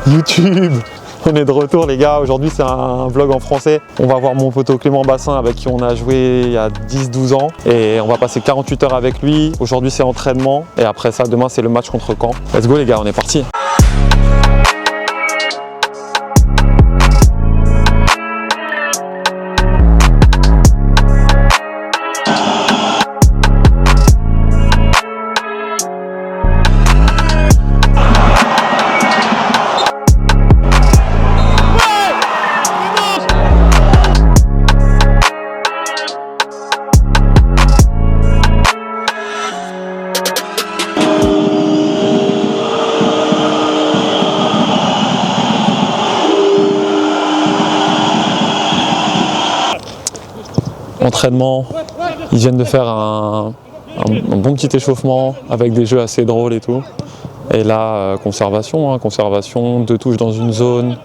YouTube. On est de retour les gars, aujourd'hui c'est un vlog en français. On va voir mon poteau Clément Bassin avec qui on a joué il y a 10-12 ans et on va passer 48 heures avec lui. Aujourd'hui c'est entraînement et après ça demain c'est le match contre Caen. Let's go les gars, on est parti. Entraînement, ils viennent de faire un bon petit échauffement avec des jeux assez drôles et tout. Et là, conservation, conservation, 2 touches dans une zone,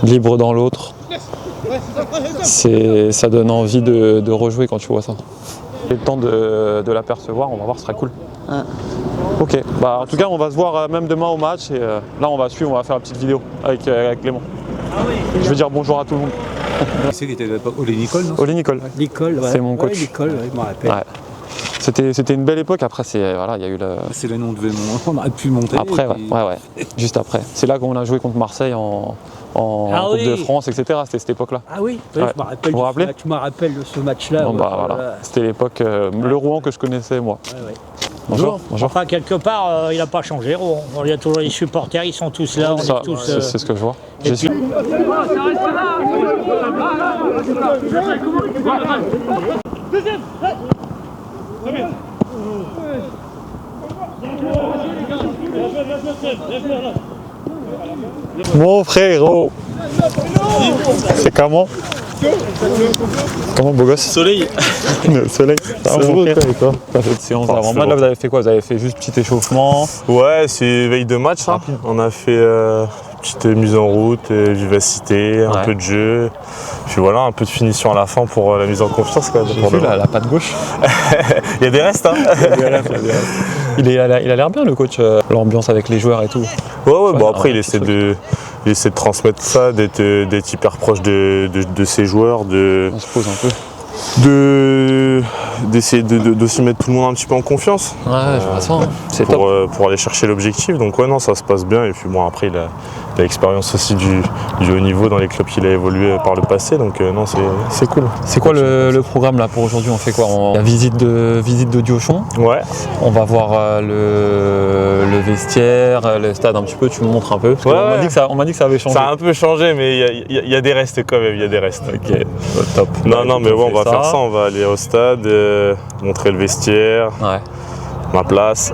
libre dans l'autre. Ça donne envie de rejouer quand tu vois ça. Et le temps de l'apercevoir, on va voir, ce sera cool. Ouais. Ok, bah, en tout cas on va se voir même demain au match et là on va suivre, on va faire une petite vidéo avec Clément. Je veux dire bonjour à tout le monde. C'est qui était à l'époque Olé Nicole, non? Olé Nicole. Nicole, ouais. C'est mon coach. Ouais, Nicole, ouais, je me rappelle. Ouais. C'était une belle époque, après voilà, il y a eu le... C'est là où on aurait pu monter. Après, puis... ouais, juste après. C'est là qu'on a joué contre Marseille en Coupe de France, etc. C'était cette époque-là. Ah oui, ouais, je me rappelle. Vous vous rappelez? Tu me rappelles de ce match-là. Bon, bah, voilà. C'était l'époque, le Rouen que je connaissais moi. Ouais. Bonjour. Bonjour. Enfin, quelque part, il n'a pas changé, Rouen. Il y a toujours les supporters, ils sont tous là. Ça, c'est ce que je vois. Mon frérot, c'est comment? Comment beau gosse? Soleil. Le soleil. Ça va quoi? Cette séance d'avant-match, là vous avez fait quoi? Vous avez fait juste petit échauffement? Ouais, c'est veille de match. Hein. On a fait petite mise en route, vivacité, un peu de jeu. Puis voilà, un peu de finition à la fin pour la mise en confiance. J'ai vu la patte gauche. Il y a des restes. Hein. Il a l'air bien le coach, l'ambiance avec les joueurs et tout. Ouais, bon après il essaie de transmettre ça, d'être hyper proche de ses joueurs, on se pose un peu. D'essayer d'aussi mettre tout le monde un petit peu en confiance. Ouais, je vois ça. Hein. C'est top. Pour aller chercher l'objectif. Donc ouais, non, ça se passe bien. Et puis bon, après, il a l'expérience aussi du haut niveau dans les clubs qu'il a évolué par le passé. Donc non, c'est cool. C'est quoi le programme là pour aujourd'hui? On fait quoi? La visite de Diochon. Ouais. On va voir le vestiaire, le stade un petit peu. Tu me montres un peu. On m'a dit que ça avait changé. Ça a un peu changé, mais il y a des restes quand même. Il y a des restes. Ok, top. Non, mais bon, on va faire ça. On va aller au stade, montrer le vestiaire. Ouais. Ma place,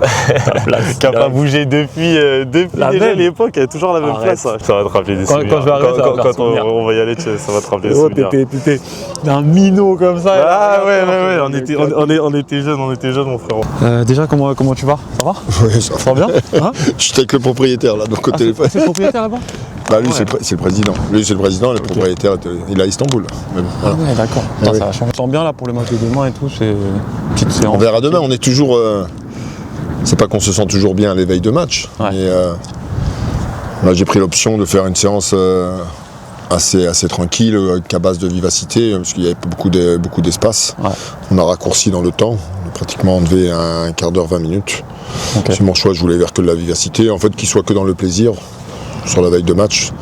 qui n'a pas bougé depuis déjà l'époque, il y a toujours la même place. Ça va te rappeler des souvenirs. Quand je vais arriver, quand on va y aller, ça va te rappeler des souvenirs. T'étais un minot comme ça. Ah ouais, on était jeunes mon frérot. Déjà, comment tu vas? Ça va? Oui, ça va bien. Hein? Je suis avec le propriétaire là, donc au téléphone. C'est le propriétaire là-bas? Bah lui c'est le président. Lui c'est le président, le propriétaire il est à Istanbul. Mais bon, voilà. Ouais, d'accord. Ça va changer. Je sens bien là pour le match de demain et tout, c'est une petite séance. On verra demain, on est toujours... c'est pas qu'on se sent toujours bien à l'éveil de match, mais là j'ai pris l'option de faire une séance assez tranquille, qu'à base de vivacité, parce qu'il y avait beaucoup d'espace. Ouais. On a raccourci dans le temps, on a pratiquement enlevé un quart d'heure, 20 minutes. Okay. C'est mon choix, je voulais vers que de la vivacité, en fait qu'il soit que dans le plaisir. Sur la veille de match.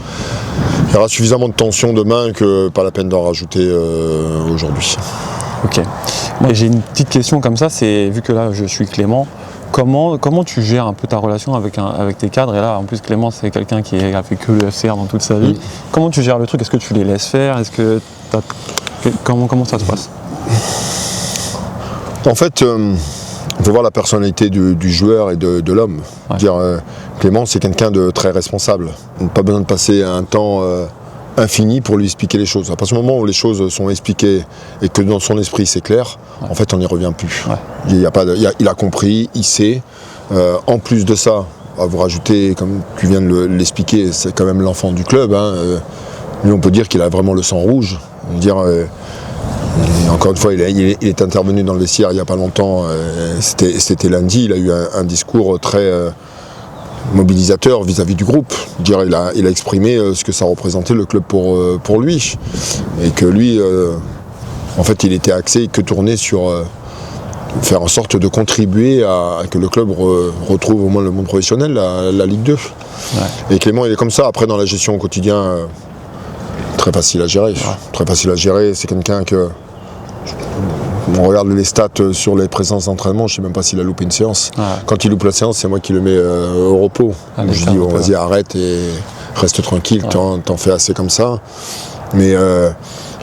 Il y aura suffisamment de tension demain que pas la peine d'en rajouter aujourd'hui. Ok. J'ai une petite question comme ça, c'est vu que là je suis Clément, comment tu gères un peu ta relation avec tes cadres? Et là en plus Clément c'est quelqu'un qui a fait que le FCR dans toute sa vie. Comment tu gères le truc? Est-ce que tu les laisses faire? Comment ça se passe? En fait, il faut voir la personnalité du joueur et de l'homme. Ouais. Clément, c'est quelqu'un de très responsable. On n'a pas besoin de passer un temps infini pour lui expliquer les choses. À partir du moment où les choses sont expliquées et que dans son esprit c'est clair, en fait on n'y revient plus. Ouais. Il a compris, il sait. En plus de ça, à vous rajouter, comme tu viens de l'expliquer, c'est quand même l'enfant du club. Hein. Lui, on peut dire qu'il a vraiment le sang rouge. Encore une fois, il est intervenu dans le vestiaire il n'y a pas longtemps, c'était lundi, il a eu un discours très mobilisateur vis-à-vis du groupe. Je veux dire, il a exprimé ce que ça représentait le club pour lui. Et que lui, en fait, il était axé que tourné sur faire en sorte de contribuer à que le club retrouve au moins le monde professionnel, la Ligue 2. Ouais. Et Clément, il est comme ça. Après, dans la gestion au quotidien, très facile à gérer. Ouais. Très facile à gérer. C'est quelqu'un que... On regarde les stats sur les présences d'entraînement, je ne sais même pas s'il a loupé une séance. Ouais. Quand il loupe la séance, c'est moi qui le mets au repos. Je dis, vas-y, arrête et reste tranquille, ouais. T'en fais assez comme ça. Mais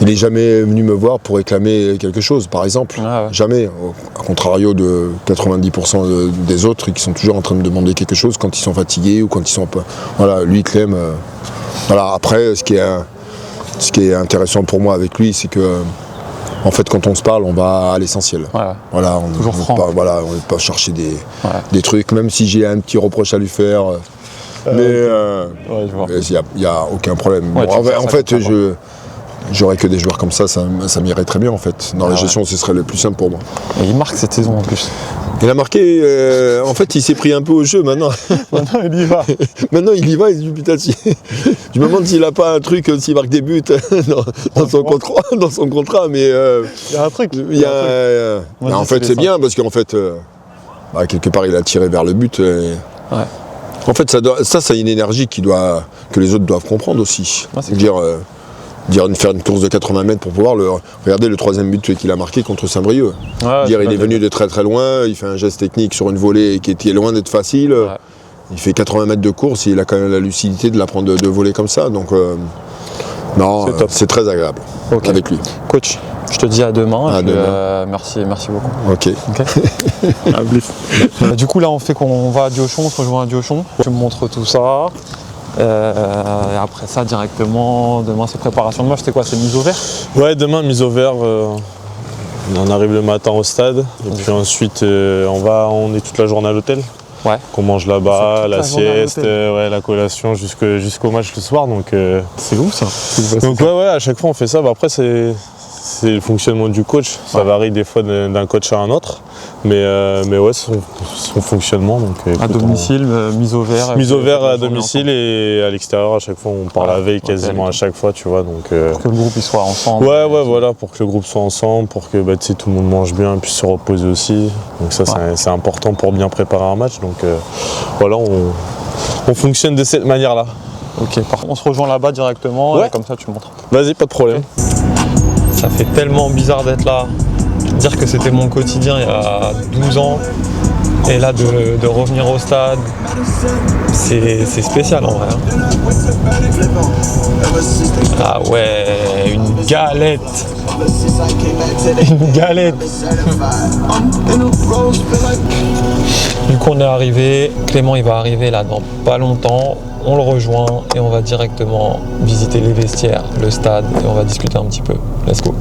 il n'est jamais venu me voir pour réclamer quelque chose, par exemple. Ah ouais. Jamais. A contrario de 90% des autres qui sont toujours en train de demander quelque chose quand ils sont fatigués ou quand ils sont pas... Voilà, lui, Clem... Voilà. Après, ce qui est intéressant pour moi avec lui, c'est que... En fait, quand on se parle, on va à l'essentiel. Ouais. Voilà, on ne va pas chercher des trucs, même si j'ai un petit reproche à lui faire. Mais il n'y a aucun problème. Ouais, bon, en fait, j'aurais que des joueurs comme ça m'irait très bien en fait. Dans la gestion, ce serait le plus simple pour moi. Et il marque cette saison en plus. Il a marqué, en fait il s'est pris un peu au jeu maintenant. Maintenant il y va. Maintenant il y va, il se dit putain si... Je me demande s'il n'a pas un truc, s'il marque des buts dans son contrat, mais... il y a un truc. En fait c'est bien parce qu'en fait, quelque part il a tiré vers le but. Ouais. En fait ça c'est une énergie que les autres doivent comprendre aussi. Faire une course de 80 mètres pour pouvoir regarder le troisième but qu'il a marqué contre Saint-Brieuc. Ouais, il est venu de très très loin, il fait un geste technique sur une volée qui était loin d'être facile. Ouais. Il fait 80 mètres de course et il a quand même la lucidité de la prendre de voler comme ça. Donc c'est très agréable avec lui. Coach, je te dis à demain. Merci beaucoup. Ok. À plus. Du coup là on fait qu'on va à Diochon, on se rejoint à Diochon. Tu me montres tout ça. Et après ça directement, demain c'est préparation de match, c'est quoi, c'est mise au vert? Ouais, demain mise au vert, on arrive le matin au stade et puis ensuite on est toute la journée à l'hôtel. Ouais. Qu'on mange là-bas, la sieste, la collation jusqu'au match le soir. Donc c'est ouf ça. Donc à chaque fois on fait ça. Après c'est le fonctionnement du coach, ça varie des fois d'un coach à un autre. Mais son fonctionnement. Donc, à domicile, mise au vert. Mise au vert à domicile et à l'extérieur à chaque fois. On parle la veille quasiment à chaque fois, tu vois. Donc, pour que le groupe il soit ensemble. Voilà, pour que le groupe soit ensemble, pour que tout le monde mange bien et puisse se reposer aussi. Donc ça c'est important pour bien préparer un match. Donc on fonctionne de cette manière-là. Ok, on se rejoint là-bas directement et comme ça tu montres. Vas-y, pas de problème. Ça fait tellement bizarre d'être là. Dire que c'était mon quotidien il y a 12 ans et là de revenir au stade, c'est spécial en vrai. Ah ouais, une galette. Une galette. Du coup on est arrivé, Clément il va arriver là dans pas longtemps, on le rejoint et on va directement visiter les vestiaires, le stade et on va discuter un petit peu. Let's go.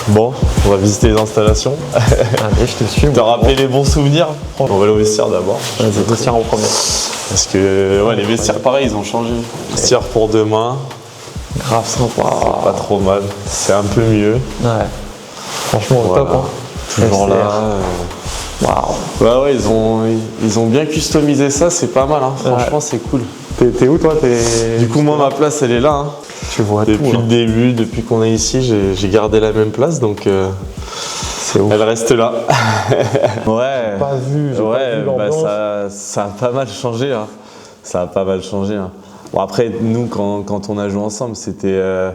Bon, on va visiter les installations. Allez, je te suis. Te rappeler les bons souvenirs. On va aller au vestiaire d'abord. Vas-y, vestiaire en premier. Parce que les vestiaires, pareil, ils ont changé. Vestiaire pour demain. Grave sympa. C'est pas trop mal. C'est un peu mieux. Ouais. Franchement, top. Hein. Toujours là. Waouh. Ils ont bien customisé ça, c'est pas mal. Hein. Franchement, c'est cool. T'es où toi? Du coup, moi, ma place, elle est là. Hein. Tu vois depuis tout, le début, depuis qu'on est ici, j'ai gardé la même place, donc c'est ouf. Elle reste là. Ouais. Pas vu, ça a pas mal changé. Hein. Ça a pas mal changé. Hein. Bon après, nous, quand on a joué ensemble, c'était, je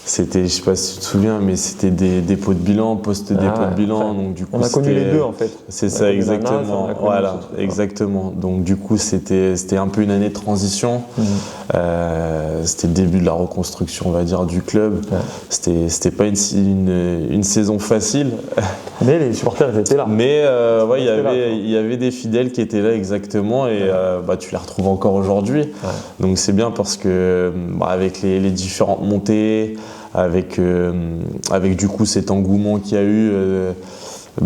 sais pas si tu te souviens, mais c'était des dépôts de bilan, post-dépôt de bilan. Donc, du coup, on a connu les deux en fait. C'est ça, exactement. Voilà, exactement. Donc du coup, c'était un peu une année de transition. C'était le début de la reconstruction, on va dire, du club. Ouais. C'était pas une saison facile. Mais les supporters ils étaient là. Mais il y avait des fidèles qui étaient là exactement et tu les retrouves encore aujourd'hui. Ouais. Donc c'est bien parce que avec les différentes montées, avec du coup cet engouement qu'il y a eu,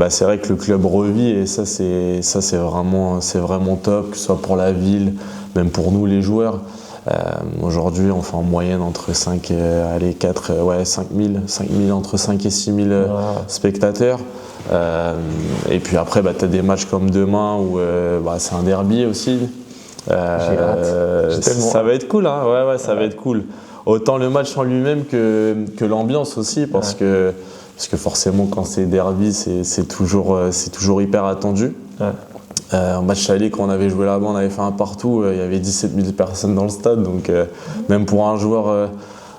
c'est vrai que le club revit et ça c'est vraiment top, que ce soit pour la ville, même pour nous les joueurs. Aujourd'hui, on fait en moyenne entre 5 000, entre 5 et 6 000 spectateurs. Et puis après, tu as des matchs comme demain où c'est un derby aussi. Ça va être cool, hein. Ouais, ça va être cool. Autant le match en lui-même que l'ambiance aussi, parce que forcément, quand c'est derby, c'est toujours hyper attendu. En match aller, quand on avait joué là-bas, on avait fait un partout, il y avait 17 000 personnes dans le stade, donc même pour un joueur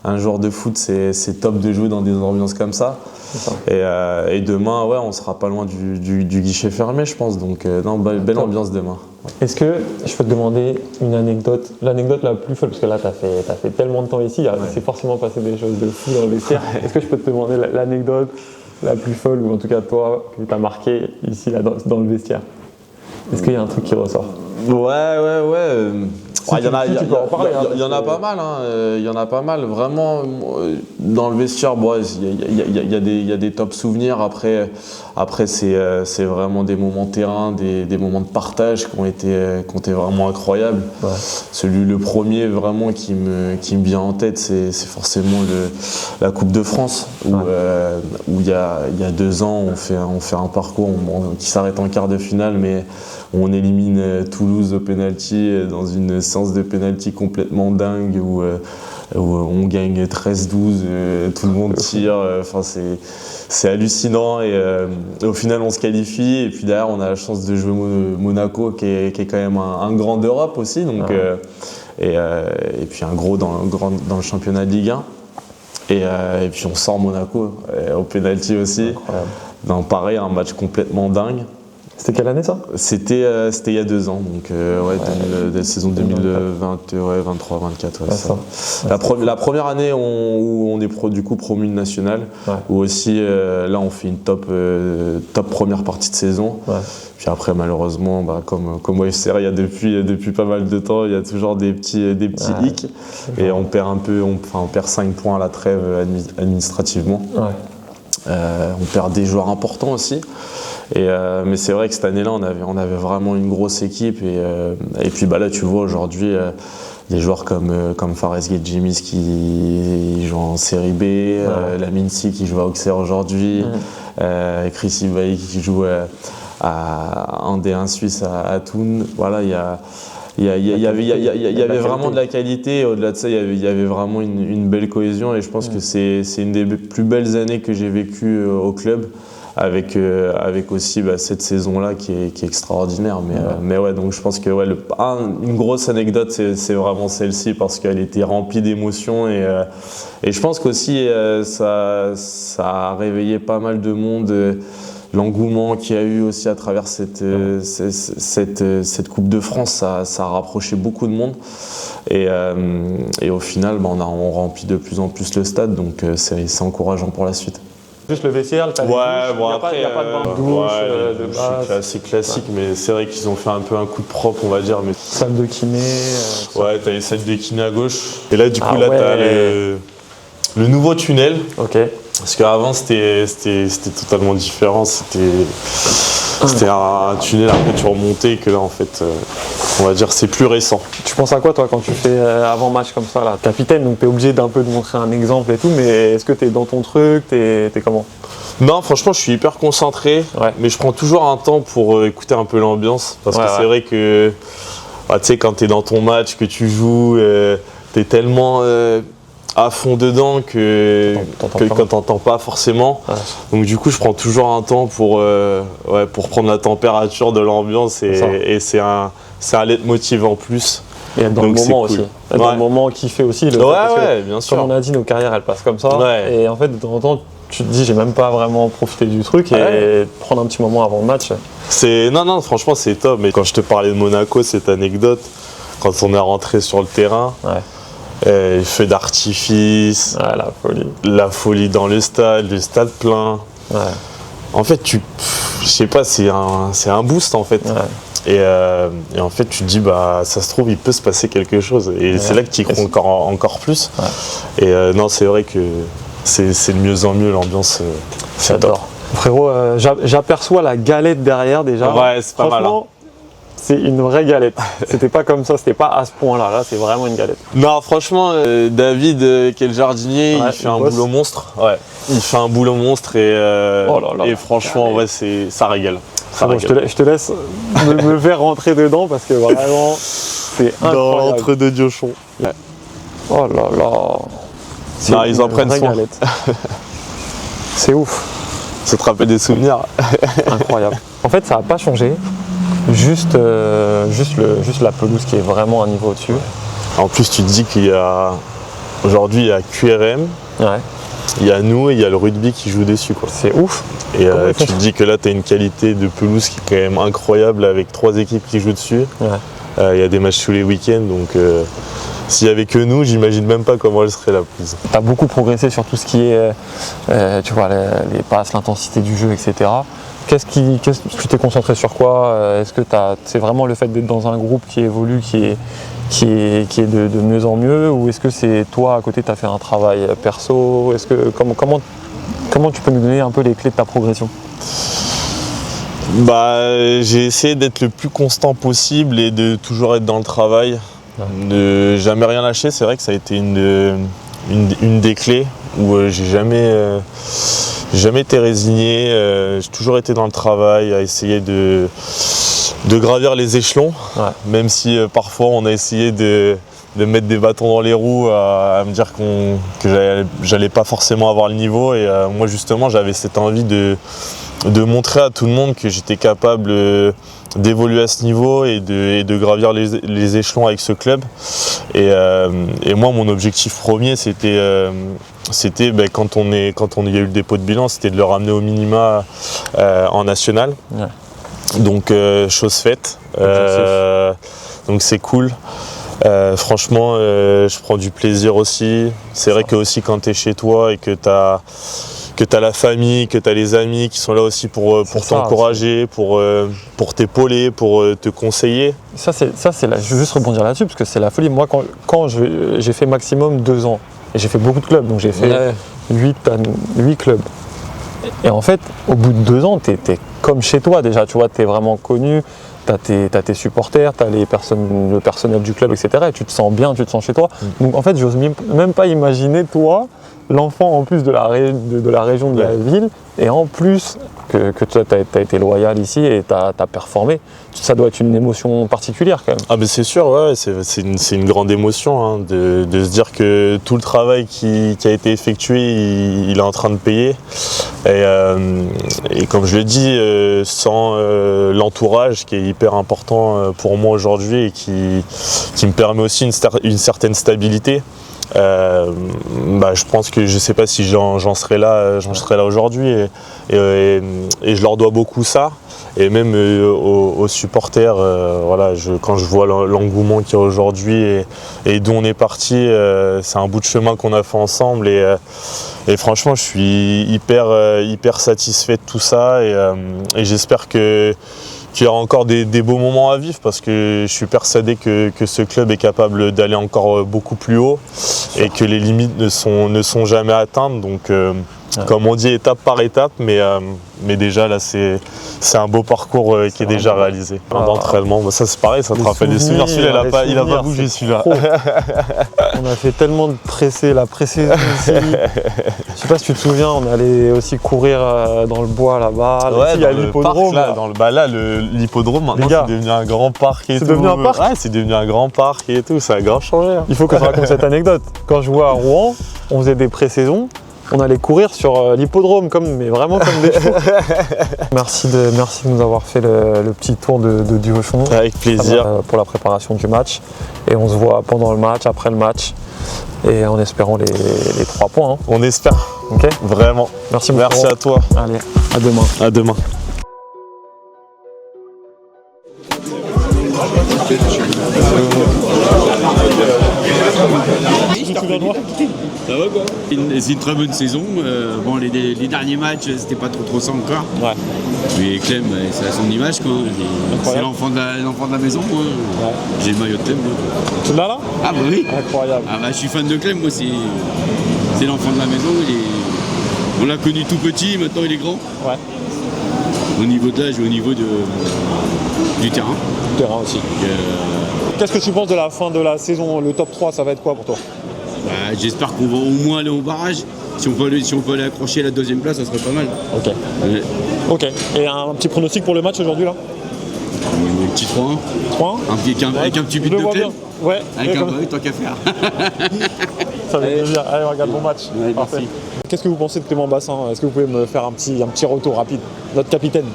de foot, c'est top de jouer dans des ambiances comme ça. Et demain, on sera pas loin du guichet fermé, je pense, donc belle ambiance demain. Est-ce que je peux te demander une anecdote, l'anecdote la plus folle, parce que là, tu as fait tellement de temps ici, c'est forcément passé des choses de fou dans le vestiaire. Est-ce que je peux te demander l'anecdote la plus folle, ou en tout cas toi, que tu as marqué ici là, dans le vestiaire? Est-ce qu'il y a un truc qui ressort? Ouais. Il y en a pas mal, hein. Il y en a pas mal. Vraiment, dans le vestiaire, il y a des top souvenirs. Après c'est vraiment des moments terrain, des moments de partage qui ont été vraiment incroyables. Le premier vraiment qui me vient en tête, c'est forcément la Coupe de France, où il y a 2 ans, on fait un parcours qui s'arrête en quart de finale, mais on élimine Toulouse au pénalty dans une séance de pénalty complètement dingue où on gagne 13-12, tout le monde tire, c'est hallucinant et au final on se qualifie et puis derrière on a la chance de jouer Monaco qui est quand même un grand d'Europe aussi, donc, et puis un gros dans le championnat de Ligue 1 et puis on sort Monaco au pénalty aussi. Incroyable. Dans pareil, un match complètement dingue. C'était quelle année ça? C'était il y a 2 ans, donc la saison 2023-24. La première année où on est du coup promu de national, où aussi là on fait une top première partie de saison. Puis après malheureusement, comme au FCR, il y a depuis pas mal de temps, il y a toujours des petits hicks et on perd on perd 5 points à la trêve administrativement. On perd des joueurs importants aussi. Mais c'est vrai que cette année-là, on avait vraiment une grosse équipe. Et puis là, tu vois aujourd'hui des joueurs comme Fares Gedjimis qui joue en série B, Laminsi qui joue à Auxerre aujourd'hui, Chris Ibaï qui joue en D1 Suisse à Thun. Voilà, il y avait vraiment de la qualité. Au-delà de ça, il y avait vraiment une belle cohésion. Et je pense que c'est une des plus belles années que j'ai vécues au club. Avec aussi cette saison-là qui est extraordinaire. Mais donc je pense que une grosse anecdote, c'est vraiment celle-ci parce qu'elle était remplie d'émotions et je pense qu'aussi ça a réveillé pas mal de monde. L'engouement qu'il y a eu aussi à travers cette Coupe de France, ça a rapproché beaucoup de monde. Et au final, on remplit de plus en plus le stade, donc c'est encourageant pour la suite. Juste le vestiaire, le palais après, il n'y a pas de bain de douche, de base. C'est assez classique, mais c'est vrai qu'ils ont fait un peu un coup de propre, on va dire. Mais... Salle de kiné. T'as les salles de kiné à gauche. Et là, du coup, t'as le nouveau tunnel. Ok. Parce qu'avant, c'était totalement différent. C'était un tunnel après tu remontais, que là, en fait, on va dire, c'est plus récent. Tu penses à quoi, toi, quand tu fais avant-match comme ça, là? Capitaine, donc tu es obligé d'un peu de montrer un exemple et tout, mais est-ce que tu es dans ton truc? T'es comment? Non, franchement, je suis hyper concentré, mais je prends toujours un temps pour écouter un peu l'ambiance. Parce que c'est vrai que, tu sais, quand tu es dans ton match, que tu joues, tu es tellement à fond dedans que t'entends pas forcément. Donc du coup, je prends toujours un temps pour prendre la température de l'ambiance et c'est un leitmotiv en plus. Et être dans le moment aussi. Être dans le moment, kiffer aussi. Bien sûr. Comme on a dit, nos carrières, elles passent comme ça. Et en fait, de temps en temps, tu te dis, j'ai même pas vraiment profité du truc et prendre un petit moment avant le match. Non, franchement, c'est top. Mais quand je te parlais de Monaco, cette anecdote, quand on est rentré sur le terrain, feu d'artifice, la folie dans le stade plein. En fait, je sais pas, c'est un boost en fait. Et en fait, tu te dis, ça se trouve, il peut se passer quelque chose. Et c'est là que tu y crois encore plus. Et non, c'est vrai que c'est de mieux en mieux l'ambiance. J'adore. Frérot, j'aperçois la galette derrière déjà. Ouais, c'est pas mal. Hein. c'est une vraie galette. C'était pas comme ça, c'était pas à ce point-là. Là, c'est vraiment une galette. Non, franchement, David, qui est le jardinier, il fait un boulot monstre. Ouais, il fait un boulot monstre et franchement, ouais, ça régale. Bon, je te laisse me faire rentrer dedans parce que vraiment, c'est incroyable. Dans l'entre-deux Diochon. Ouais. Oh là là. Non, ils en prennent soin. C'est ouf. Ça te rappelle des souvenirs. Incroyable. En fait, ça n'a pas changé. Juste la pelouse qui est vraiment un niveau au-dessus. En plus, tu te dis aujourd'hui, il y a QRM, il y a nous et il y a le rugby qui joue dessus. C'est ouf. Et tu te dis que là, tu as une qualité de pelouse qui est quand même incroyable avec 3 équipes qui jouent dessus. Il y a des matchs tous les week-ends, donc s'il n'y avait que nous, j'imagine même pas comment elle serait la pelouse. Tu as beaucoup progressé sur tout ce qui est tu vois, les passes, l'intensité du jeu, etc. Tu t'es concentré sur quoi? Est-ce que c'est vraiment le fait d'être dans un groupe qui évolue, qui est de mieux en mieux, ou est-ce que c'est toi à côté tu as fait un travail perso? Comment tu peux nous donner un peu les clés de ta progression? J'ai essayé d'être le plus constant possible et de toujours être dans le travail, de jamais rien lâcher. C'est vrai que ça a été une des clés où j'ai jamais été résigné, j'ai toujours été dans le travail, à essayer de gravir les échelons, même si parfois on a essayé de mettre des bâtons dans les roues, à me dire que j'allais pas forcément avoir le niveau. Et moi justement, j'avais cette envie de montrer à tout le monde que j'étais capable d'évoluer à ce niveau et de gravir les échelons avec ce club. Et moi, mon objectif premier, c'était quand il y a eu le dépôt de bilan, c'était de le ramener au minima en national. Donc chose faite. Donc c'est cool. Franchement, je prends du plaisir aussi. C'est vrai que aussi quand tu es chez toi et que tu as la famille, que tu as les amis qui sont là aussi pour t'encourager, pour t'épauler, pour te conseiller. Ça c'est je veux juste rebondir là-dessus parce que c'est la folie. Moi, quand j'ai fait maximum 2 ans, et j'ai fait beaucoup de clubs, donc j'ai fait 8 clubs. Et en fait, au bout de 2 ans, tu es comme chez toi déjà, tu vois, tu es vraiment connu, tu as tes supporters, tu as le personnel du club, etc. Et tu te sens bien, tu te sens chez toi. Donc en fait, j'ose même pas imaginer toi, l'enfant en plus de la région, de la ville, et en plus que tu as été loyal ici et tu as performé. Ça doit être une émotion particulière quand même. Ah ben c'est sûr, ouais, c'est une grande émotion hein, de se dire que tout le travail qui a été effectué, il est en train de payer. Et comme je le dis, sans l'entourage qui est hyper important pour moi aujourd'hui et qui me permet aussi une certaine stabilité. Je pense que je sais pas si j'en serais là aujourd'hui et je leur dois beaucoup ça et même aux supporters quand je vois l'engouement qu'il y a aujourd'hui et d'où on est parti, c'est un bout de chemin qu'on a fait ensemble et franchement je suis hyper satisfait de tout ça et j'espère qu'il y aura encore des beaux moments à vivre parce que je suis persuadé que ce club est capable d'aller encore beaucoup plus haut et que les limites ne sont jamais atteintes. Donc, comme on dit, étape par étape, mais déjà là, c'est un beau parcours qui est déjà réalisé. D'entraînement, ça c'est pareil, ça te rappelle des souvenirs. Celui-là, il a pas bougé celui-là. On a fait tellement de la pré-saison ici. Je sais pas si tu te souviens, on allait aussi courir dans le bois là-bas. Ouais, il y a l'hippodrome. L'hippodrome, maintenant c'est devenu un grand parc et tout. C'est devenu un parc ? Ouais, c'est devenu un grand parc et tout, ça a grave changé. Hein. Il faut que je raconte cette anecdote. Quand je jouais à Rouen, on faisait des pré-saisons. On allait courir sur l'hippodrome, mais vraiment comme des chevaux. Merci de nous avoir fait le petit tour de Diochon. Avec plaisir. Pour la préparation du match. Et on se voit pendant le match, après le match. Et en espérant les 3 points. Hein. On espère. Ok. Vraiment. Merci beaucoup. Merci à toi. Allez, à demain. À demain. Ça va quoi? C'est une très bonne saison. Bon, les derniers matchs, c'était pas trop ça encore. Ouais. Mais Clem, c'est à son image quoi. C'est l'enfant de la maison moi. Ouais. J'ai le maillot de Clem moi. Tu l'as là? Ah bah oui. Incroyable. Ah bah je suis fan de Clem moi. C'est l'enfant de la maison. On l'a connu tout petit, maintenant il est grand. Ouais. Au niveau de l'âge et au niveau du terrain. Terrain aussi. Qu'est-ce que tu penses de la fin de la saison? Le top 3, ça va être quoi pour toi? Bah, j'espère qu'on va au moins aller au barrage. Si on peut aller accrocher la 2e place, ça serait pas mal. Ok. Ouais. Ok. Et un petit pronostic pour le match aujourd'hui là? Un petit 3-1. 3 Avec un petit but Je de le vois Clem. bien. Ouais. Avec un but, tant qu'à faire. Ça fait plaisir. Allez, on regarde bon match. Ouais, Parfait. merci. Qu'est-ce que vous pensez de Clément Bassin? Est-ce que vous pouvez me faire un petit retour rapide? Notre capitaine.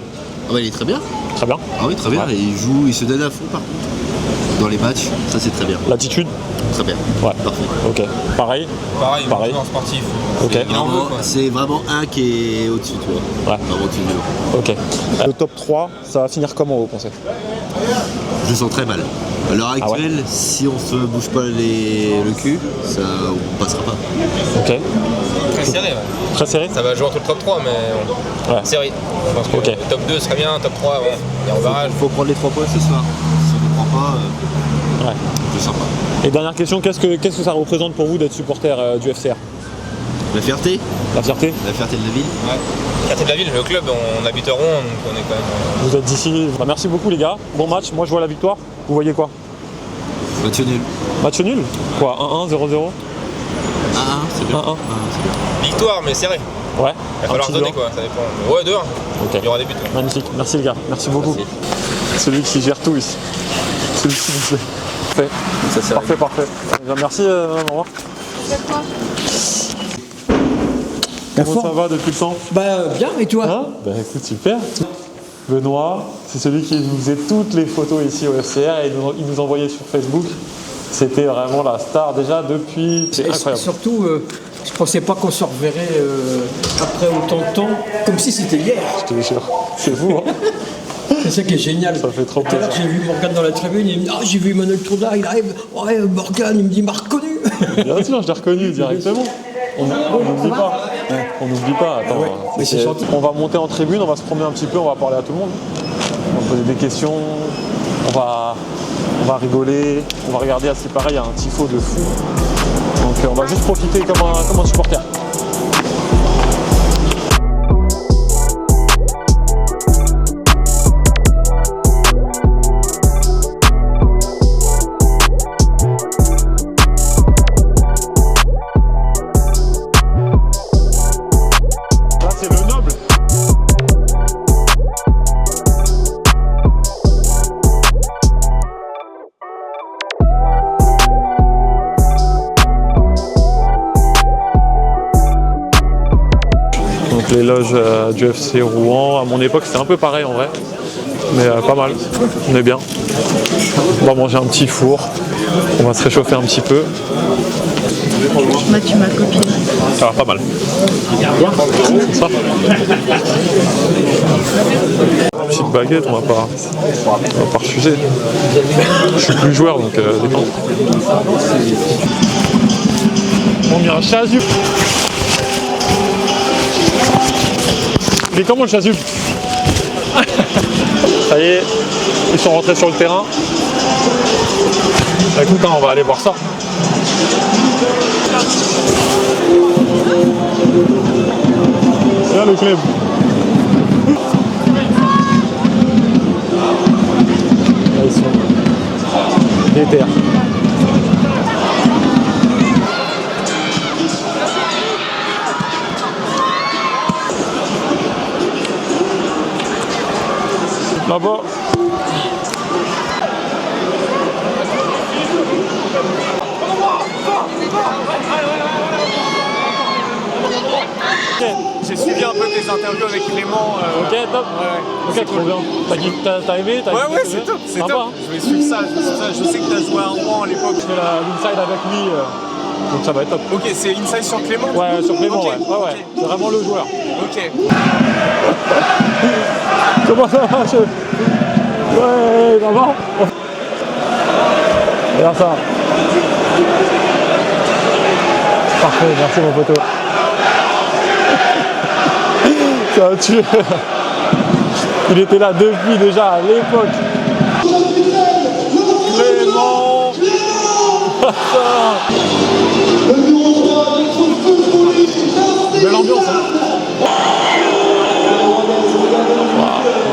Ah bah, il est très bien. Très bien. Ah oui, très bien. Ouais. Et il se donne à fond par contre. Dans les matchs, ça c'est très bien. L'attitude? Très bien. Ouais. Parfait. Ok. Pareil? Pareil. En sportif. Ok. C'est vraiment un qui est au-dessus, tu vois. Ouais. Vraiment au-dessus de l'autre. Ok. Le top 3, ça va finir comment vous pensez? Je le sens très mal. À l'heure Ah ouais. actuelle, si on se bouge pas le cul, ça on passera pas. Ok. Très serré. Très serré? Ça va jouer entre le top 3, mais Ouais. serré. Je pense que Ok. le top 2 serait bien, top 3, bon, il y a au barrage. Faut prendre les 3 points ce soir. Si on ne prend pas, Ouais. je sens pas. Et dernière question, qu'est-ce que ça représente pour vous d'être supporter du FCR? La fierté La fierté? de la ville. Ouais. Quartier de la ville, le club, on habite Rouen, donc on est quand même. Vous êtes d'ici. Bah, merci beaucoup les gars. Bon match. Moi je vois la victoire. Vous voyez quoi? Match nul. Match nul? Quoi? 1-1, 0-0? 1-1, c'est bien. 1-1. C'est bien. Victoire, mais serré. Ouais. Il va falloir petit donner deux. quoi, ça dépend. Ouais, 2-1. Ok. Il y aura des buts. Ouais. Magnifique. Merci les gars. Merci beaucoup. Celui qui gère tout ici. Celui qui nous fait. Parfait. Parfait. Merci madame. Au revoir. Comment ça va depuis le temps? Bah bien, et toi? Hein? Bah écoute, super. Benoît, c'est celui qui nous faisait toutes les photos ici au FCR et il nous envoyait sur Facebook. C'était vraiment la star déjà depuis. C'est Et incroyable. surtout, je pensais pas qu'on se reverrait après autant de temps, comme si c'était hier. Je te jure. C'est fou, hein? C'est ça qui est génial. Ça fait trop Tout à l'heure, plaisir. j'ai vu Morgane dans la tribune, il me dit « Ah, j'ai vu Emmanuel Tourda, il arrive. Ouais, Morgane, il me dit « M'a reconnu !» Bien sûr, je l'ai reconnu directement. On n'oublie pas. On n'oublie pas. Attends, mais c'est gentil. On va monter en tribune, on va se promener un petit peu, on va parler à tout le monde. On va poser des questions, on va rigoler, on va regarder assez pareil, il y a un tifo de fou. Donc on va juste profiter comme un supporter. Là c'est le noble. Donc les loges du FC Rouen, à mon époque c'était un peu pareil en vrai, mais pas mal, on est bien. On va manger un petit four, on va se réchauffer un petit peu. Mathieu, ma copine. Ça va pas mal. C'est ça. Petite baguette, on va pas refuser. Je suis plus joueur donc détente. On ira chez Azub. Il est comment le Chazub? Ça y est, ils sont rentrés sur le terrain. Bah, écoute, hein, on va aller voir ça. C'est là le club. Là, ils sont déter. Là-bas. J'ai suivi un peu tes interviews avec Clément. Ok, top. Ok, trop bien. T'as aimé? Ouais, c'est top, c'est sympa, top. hein. Je vais suivre ça, je sais que tu as joué un Rouen à l'époque. Je fais l'inside avec lui, donc ça va être top. Ok, c'est inside sur Clément? Ouais, sur Clément, Ok, ouais. ok. C'est vraiment le joueur. Ok. Comment ça va, chef? Ouais, ça va? Regarde ça. Parfait, merci mon poteau. Ça a tué. Il était là depuis déjà à l'époque. Clément. Belle ambiance, hein. Wow.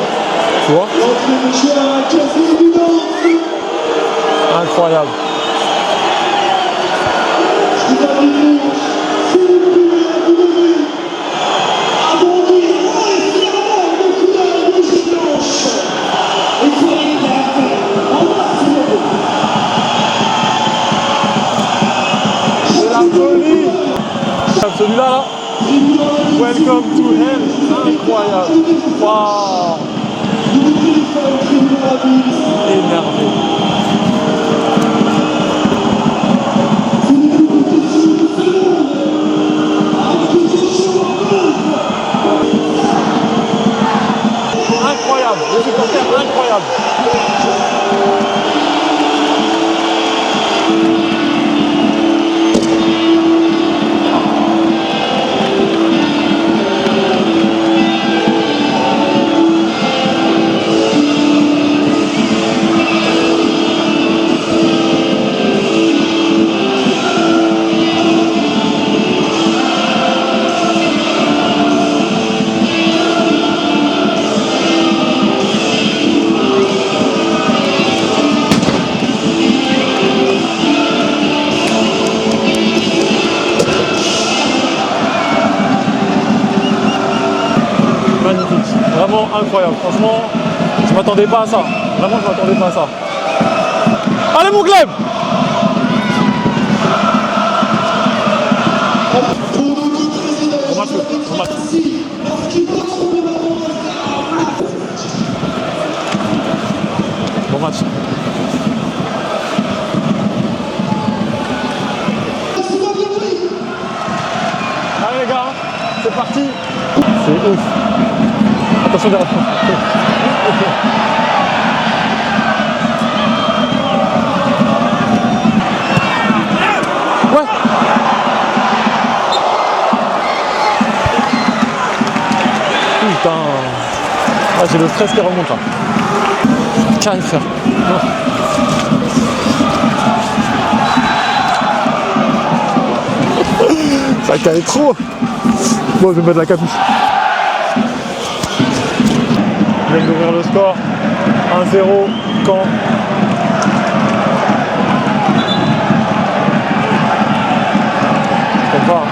vois. Incroyable. C'est la folie. Celui-là, là. Welcome to hell. Incroyable. Waouh. Énervé. Incroyable. Les supporters, incroyable. Magnifique, vraiment incroyable. Franchement, je m'attendais pas à ça. Vraiment, je m'attendais pas à ça. Allez mon Clem! Bon match, bon match. Bon match. Allez les gars, c'est parti. C'est ouf. Attention derrière. Ouais. Putain. Ah, j'ai le stress qui remonte là. Carré frère. Ça caille trop. Bon, je vais mettre la capuche. Je viens d'ouvrir le score. 1-0, Caen. Je comprends pas.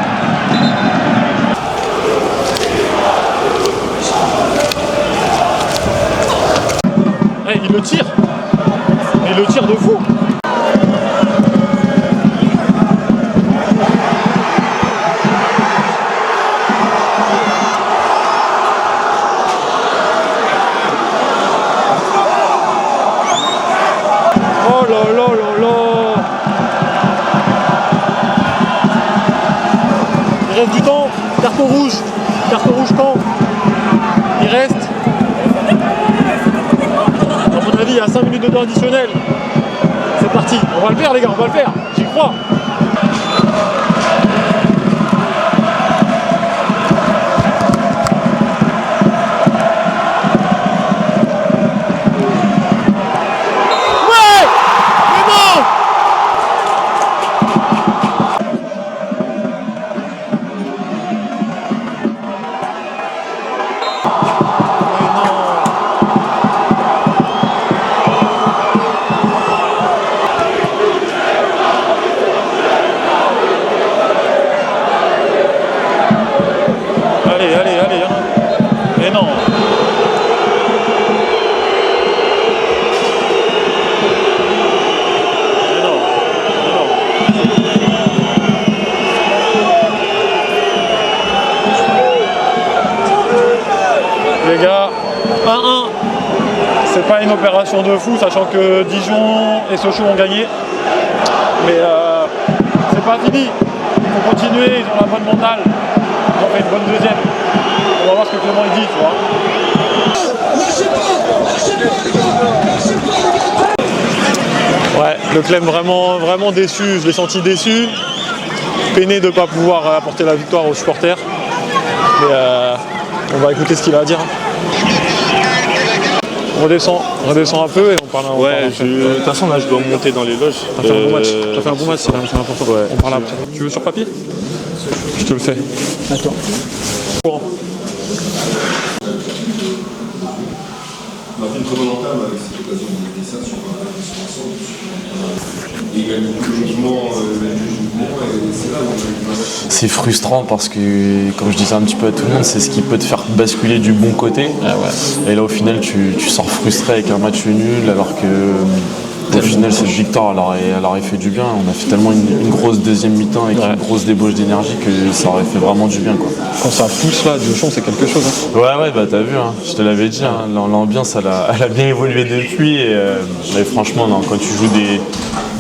Hey, il le tire. Il le tire de fou. Oh là là là là. Il reste du temps. Carton rouge Caen. Il reste. À mon avis, il y a 5 minutes de temps additionnel. C'est parti. On va le faire les gars, on va le faire. J'y crois. Les gars, 1-1, c'est pas une opération de fou, sachant que Dijon et Sochaux ont gagné. Mais c'est pas fini, il faut continuer, ils ont la bonne mentale. Ils ont fait une bonne deuxième. On va voir ce que Clément il dit, tu vois. Ouais, le Clem vraiment déçu, je l'ai senti déçu. Peiné de ne pas pouvoir apporter la victoire aux supporters. Mais on va écouter ce qu'il a à dire. On redescend un peu et on parle. Ouais, de toute façon là je dois monter dans les loges. T'as fait un bon match, c'est important. Ouais. On parle après. Tu veux sur papier? Je te le fais. Attends. Grenoble avec cette occasion de mettre ça sur ensemble. Il gagne beaucoup de mouvements, et c'est là où on a C'est frustrant parce que, comme je disais un petit peu à tout le monde, c'est ce qui peut te faire basculer du bon côté. Et là, au final, tu sors frustré avec un match nul, alors que, au final, cette victoire, elle aurait fait du bien. On a fait tellement une grosse deuxième mi-temps avec une grosse débauche d'énergie que ça aurait fait vraiment du bien, quoi. Quand ça pousse là, Diochon, c'est quelque chose. Hein. Ouais, bah t'as vu, hein, je te l'avais dit, hein, l'ambiance, elle a bien évolué depuis. Et franchement, non, quand tu joues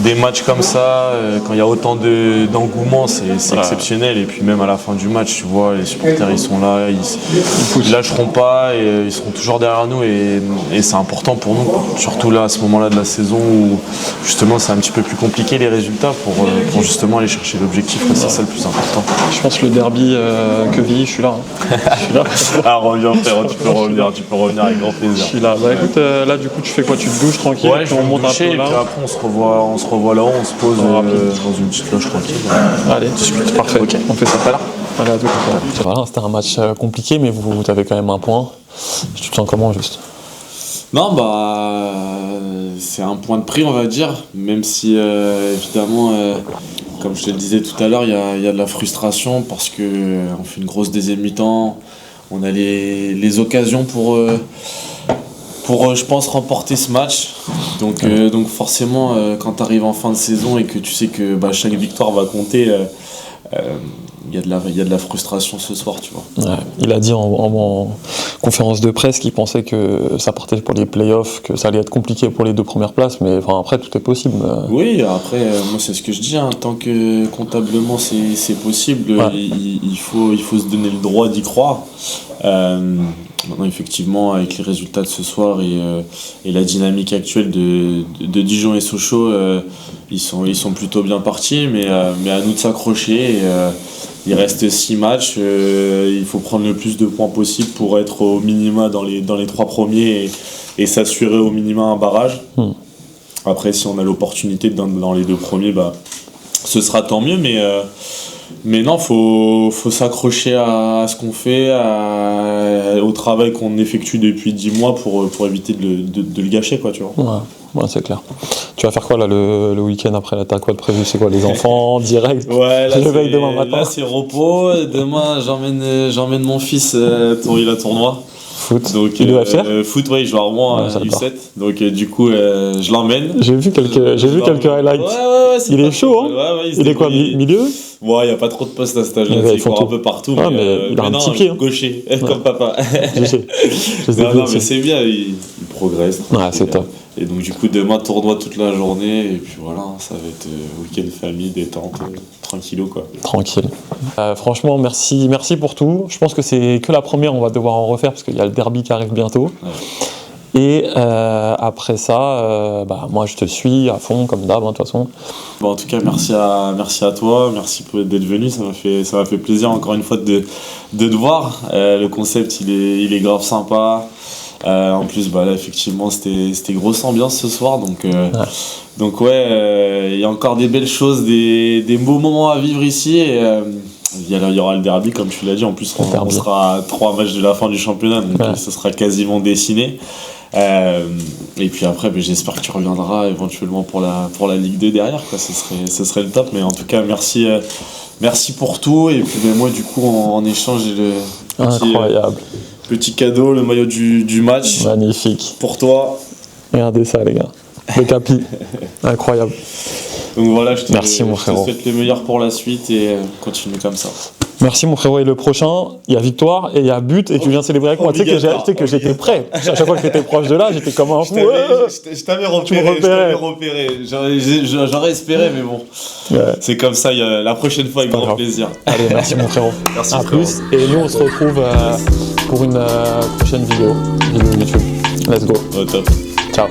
des matchs comme ça, quand il y a autant d'engouement, c'est exceptionnel. Et puis même à la fin du match, tu vois, les supporters ils sont là, ils lâcheront pas et ils seront toujours derrière nous et c'est important pour nous, surtout là à ce moment-là de la saison où justement c'est un petit peu plus compliqué les résultats pour justement aller chercher l'objectif. C'est ça le plus important. Je pense que le derby Quevilly, je suis là. Hein. Je suis là. Ah, reviens frérot, tu peux revenir avec grand plaisir. Je suis là. Bah écoute, là du coup tu fais quoi? Tu te douches tranquille, ouais, puis on monte un peu et là. puis après on se revoit là-haut, on se pose dans une petite loge tranquille. Allez, discute. Parfait. Ok. On fait ça tout à l'heure. Allez, à tout à l'heure. Voilà, c'était un match compliqué, mais vous avez quand même un point. Tu te sens comment juste? Non, bah c'est un point de prix, on va dire, même si évidemment, comme je te le disais tout à l'heure, il y a de la frustration parce que on fait une grosse deuxième mi-temps, on a les occasions pour je pense remporter ce match. Donc forcément, quand tu arrives en fin de saison et que tu sais que chaque victoire va compter, il y a de la frustration ce soir, tu vois. Ouais, il a dit en conférence de presse qu'il pensait que ça partait pour les playoffs, que ça allait être compliqué pour les 2 premières places, mais après tout est possible. Oui, après moi c'est ce que je dis, hein, tant que comptablement c'est possible, ouais. il faut se donner le droit d'y croire. Maintenant effectivement avec les résultats de ce soir et la dynamique actuelle de Dijon et Sochaux, ils sont plutôt bien partis, mais à nous de s'accrocher. Il reste 6 matchs, il faut prendre le plus de points possible pour être au minima dans les 3 premiers et s'assurer au minima un barrage. Après si on a l'opportunité dans les 2 premiers, ce sera tant mieux, mais non, faut s'accrocher à ce qu'on fait, au travail qu'on effectue depuis 10 mois pour éviter de le gâcher, quoi, tu vois. Ouais, c'est clair. Tu vas faire quoi là le week-end après là? T'as quoi de prévu? C'est quoi, les enfants direct? Ouais, là, réveil demain matin. Là c'est repos. Demain j'emmène mon fils il a tournoi. Foot. Donc, il doit faire foot, ouais, il joue à Rouen à U7. Donc du coup je l'emmène. J'ai vu quelques highlights. Ouais, il est chaud, hein. Ouais, il est quoi, milieu? Ouais, il n'y a pas trop de postes à cet âge-là, il court un peu partout. Ah, mais il a un petit pied. Hein. Gaucher, comme papa. Je sais. Non, mais c'est bien, il progresse. Ouais, c'est top. Et donc du coup demain tournoi toute la journée et puis voilà, ça va être week-end famille, détente, tranquillo quoi. Tranquille. Franchement merci pour tout. Je pense que c'est que la première, on va devoir en refaire parce qu'il y a le derby qui arrive bientôt. Ouais. Et après ça, moi je te suis à fond comme d'hab, de toute façon. Bon, en tout cas merci à toi, merci d'être venu, ça m'a fait plaisir encore une fois de te voir. Le concept il est grave sympa. En plus là effectivement c'était grosse ambiance ce soir donc il y a encore des belles choses, des beaux moments à vivre ici et il y aura le derby comme tu l'as dit, en plus on sera à 3 matchs de la fin du championnat donc ça sera quasiment dessiné et puis après j'espère que tu reviendras éventuellement pour la Ligue 2 derrière quoi. Ce serait le top, mais en tout cas merci pour tout et puis moi du coup en échange j'ai le incroyable petit cadeau, le maillot du match. Magnifique. Pour toi. Regardez ça, les gars. Le capi. Incroyable. Donc voilà, je te souhaite le meilleur pour la suite et continue comme ça. Merci mon frérot. Et le prochain, il y a victoire et il y a but et tu viens célébrer avec moi. Tu sais que j'étais prêt. À chaque fois que j'étais proche de là, j'étais comme un fou. Je t'avais repéré. J'aurais espéré, mais bon. Ouais. C'est comme ça, la prochaine fois avec grand plaisir. Allez, merci mon frérot. Merci. À plus. Et nous, on se retrouve pour une prochaine vidéo YouTube. Let's go. Au top. Ciao.